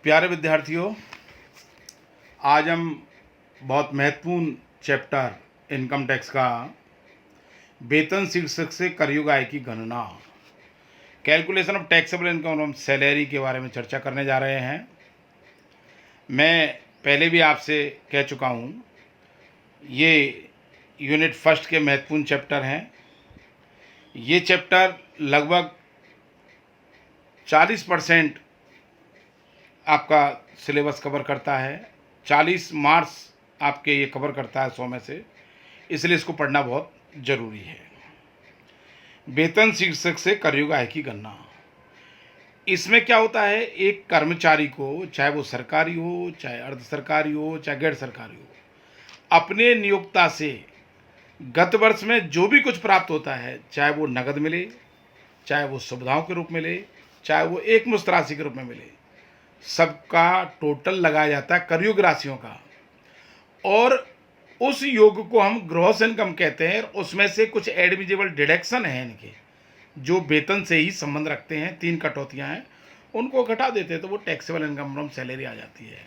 प्यारे विद्यार्थियों, आज हम बहुत महत्वपूर्ण चैप्टर इनकम टैक्स का वेतन शीर्षक से करयोग आय की गणना, calculation of taxable income from salary के बारे में चर्चा करने जा रहे हैं। मैं पहले भी आपसे कह चुका हूँ, ये यूनिट फर्स्ट के महत्वपूर्ण चैप्टर हैं। ये चैप्टर लगभग 40% आपका सिलेबस कवर करता है। 40 मार्क्स आपके ये कवर करता है 100 में से, इसलिए इसको पढ़ना बहुत ज़रूरी है। वेतन शीर्षक से करयोग आय की गणना। इसमें क्या होता है, एक कर्मचारी को, चाहे वो सरकारी हो, चाहे अर्ध सरकारी हो, चाहे गैर सरकारी हो, अपने नियोक्ता से गत वर्ष में जो भी कुछ प्राप्त होता है, चाहे वो नगद मिले, चाहे वो सुविधाओं के रूप में मिले, चाहे वो एक मुश्त राशि के रूप में मिले, सबका टोटल लगाया जाता है करयोग राशियों का, और उस योग को हम ग्रॉस इनकम कहते हैं। उसमें से कुछ एडमिजिबल डिडक्शन हैं इनके, जो वेतन से ही संबंध रखते हैं। 3 कटौतियां हैं, उनको घटा देते हैं तो वो टैक्सेबल इनकम फ्रॉम सैलरी आ जाती है।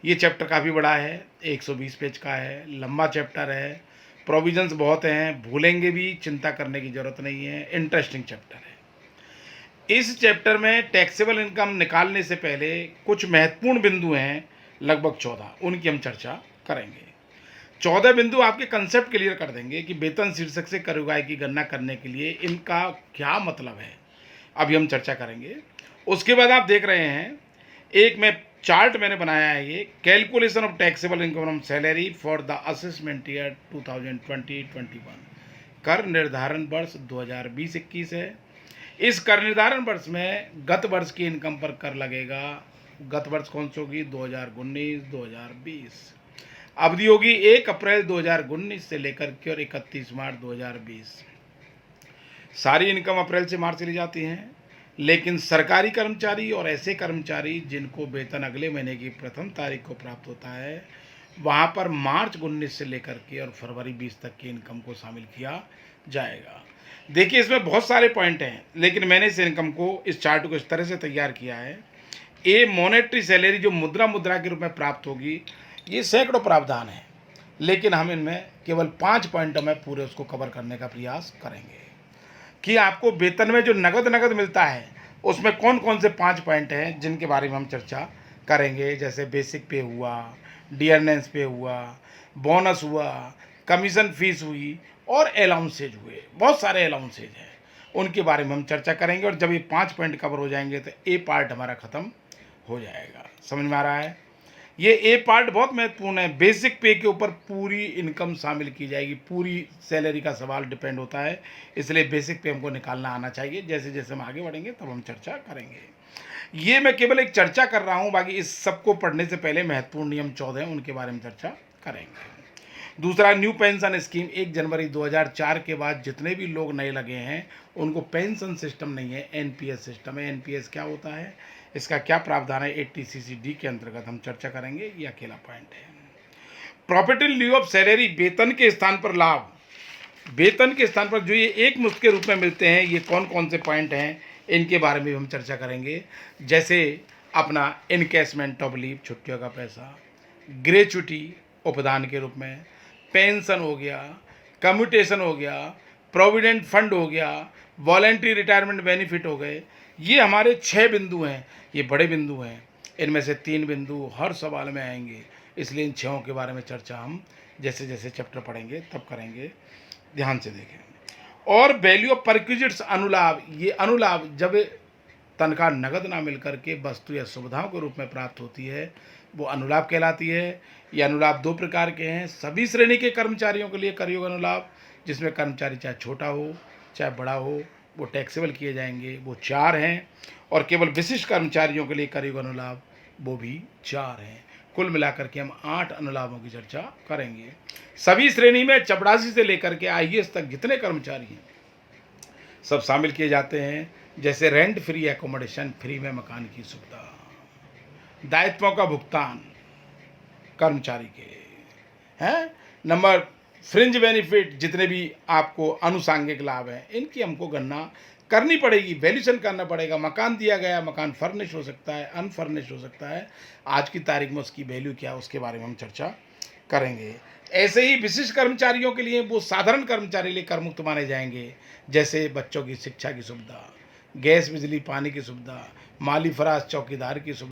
ये चैप्टर काफ़ी बड़ा है, 120 पेज का है, लंबा चैप्टर है, प्रोविजंस बहुत हैं, भूलेंगे भी, चिंता करने की ज़रूरत नहीं है, इंटरेस्टिंग चैप्टर है। इस चैप्टर में टैक्सेबल इनकम निकालने से पहले कुछ महत्वपूर्ण बिंदु हैं, लगभग 14, उनकी हम चर्चा करेंगे। 14 बिंदु आपके कंसेप्ट क्लियर कर देंगे कि वेतन शीर्षक से करयोग आय की गणना करने के लिए इनका क्या मतलब है, अभी हम चर्चा करेंगे। उसके बाद आप देख रहे हैं, एक में चार्ट मैंने बनाया है, ये calculation of taxable income from salary for the assessment year 2020-21, कर निर्धारण वर्ष 2020-21 है। इस कर निर्धारण वर्ष में गत वर्ष की इनकम पर कर लगेगा। गत वर्ष कौन सी होगी? 2019-2020। अवधि होगी 1 अप्रैल 2019 से लेकर के और 31 मार्च 2020। सारी इनकम अप्रैल से मार्च चली जाती हैं, लेकिन सरकारी कर्मचारी और ऐसे कर्मचारी जिनको वेतन अगले महीने की प्रथम तारीख को प्राप्त होता है, वहाँ पर मार्च 19 से लेकर के और फरवरी 20 तक की इनकम को शामिल किया जाएगा। देखिए, इसमें बहुत सारे पॉइंट हैं, लेकिन मैंने इस इनकम को, इस चार्ट को इस तरह से तैयार किया है। ए मॉनेटरी सैलरी जो मुद्रा के रूप में प्राप्त होगी, ये सैकड़ों प्रावधान हैं, लेकिन हम इनमें केवल 5 पॉइंटों में पूरे उसको कवर करने का प्रयास करेंगे कि आपको वेतन में जो नगद मिलता है, उसमें कौन कौन से 5 पॉइंट हैं जिनके बारे में हम चर्चा करेंगे। जैसे बेसिक पे हुआ, डियरनेंस पे हुआ, बोनस हुआ, कमीशन फीस हुई और अलाउंसेज हुए। बहुत सारे अलाउंसेज हैं, उनके बारे में हम चर्चा करेंगे। और जब ये 5 पॉइंट कवर हो जाएंगे तो ए पार्ट हमारा ख़त्म हो जाएगा। समझ में आ रहा है? ये ए पार्ट बहुत महत्वपूर्ण है। बेसिक पे के ऊपर पूरी इनकम शामिल की जाएगी, पूरी सैलरी का सवाल डिपेंड होता है, इसलिए बेसिक पे हमको निकालना आना चाहिए। जैसे जैसे हम आगे बढ़ेंगे तब हम चर्चा करेंगे। ये मैं केवल एक चर्चा कर रहा हूँ, बाकी इस सबको पढ़ने से पहले महत्वपूर्ण नियम 14 हैं, उनके बारे में चर्चा करेंगे। दूसरा, न्यू पेंशन स्कीम 1 जनवरी 2004 के बाद जितने भी लोग नए लगे हैं उनको पेंशन सिस्टम नहीं है, एनपीएस सिस्टम है। एनपीएस क्या होता है, इसका क्या प्रावधान है, 80CC-D के अंतर्गत हम चर्चा करेंगे। ये अकेला पॉइंट है। Profit in lieu of salary, वेतन के स्थान पर लाभ, वेतन के स्थान पर जो ये एक मुश्त के रूप में मिलते हैं, ये कौन कौन से पॉइंट हैं, इनके बारे में हम चर्चा करेंगे। जैसे अपना इनकैशमेंट ऑफ लीव, छुट्टियों का पैसा, ग्रेच्युटी उपदान के रूप में, पेंशन हो गया, कम्यूटेशन हो गया, प्रोविडेंट फंड हो गया, वॉलेंट्री रिटायरमेंट बेनिफिट हो गए। ये हमारे 6 बिंदु हैं, ये बड़े बिंदु हैं। इनमें से 3 बिंदु हर सवाल में आएंगे, इसलिए इन 6 के बारे में चर्चा हम जैसे जैसे चैप्टर पढ़ेंगे तब करेंगे। ध्यान से देखें। और वैल्यू ऑफ परक्विजिट्स, अनुलाभ, ये अनुलाभ जब तनख्वाह नगद ना मिल करके वस्तु या सुविधाओं के रूप में प्राप्त होती है, वो अनुलाभ कहलाती है। ये अनुलाभ 2 प्रकार के हैं। सभी श्रेणी के कर्मचारियों के लिए करयोग अनुलाभ, जिसमें कर्मचारी चाहे छोटा हो चाहे बड़ा हो, वो टैक्सेबल किए जाएंगे, वो 4 हैं। और केवल विशिष्ट कर्मचारियों के लिए करयोग अनुलाभ, वो भी 4 हैं। कुल मिलाकर के हम 8 अनुलाभों की चर्चा करेंगे। सभी श्रेणी में चपरासी से लेकर के आईएएस तक जितने कर्मचारी हैं सब शामिल किए जाते हैं। जैसे रेंट फ्री एकोमोडेशन, फ्री में मकान की सुविधा, दायित्वों का भुगतान कर्मचारी के हैं, नंबर फ्रिंज बेनिफिट, जितने भी आपको आनुषांगिक लाभ हैं, इनकी हमको गणना करनी पड़ेगी, वैल्यूएशन करना पड़ेगा। मकान दिया गया, मकान फर्निश हो सकता है, अनफर्निश हो सकता है। आज की तारीख में उसकी वैल्यू क्या है, उसके बारे में हम चर्चा करेंगे। ऐसे ही विशिष्ट कर्मचारियों के लिए, वो साधारण कर्मचारी के लिए कर मुक्त माने जाएंगे, जैसे बच्चों की शिक्षा की सुविधा, गैस, बिजली, पानी की सुविधा, माली, फराज, चौकीदार की सुविधा।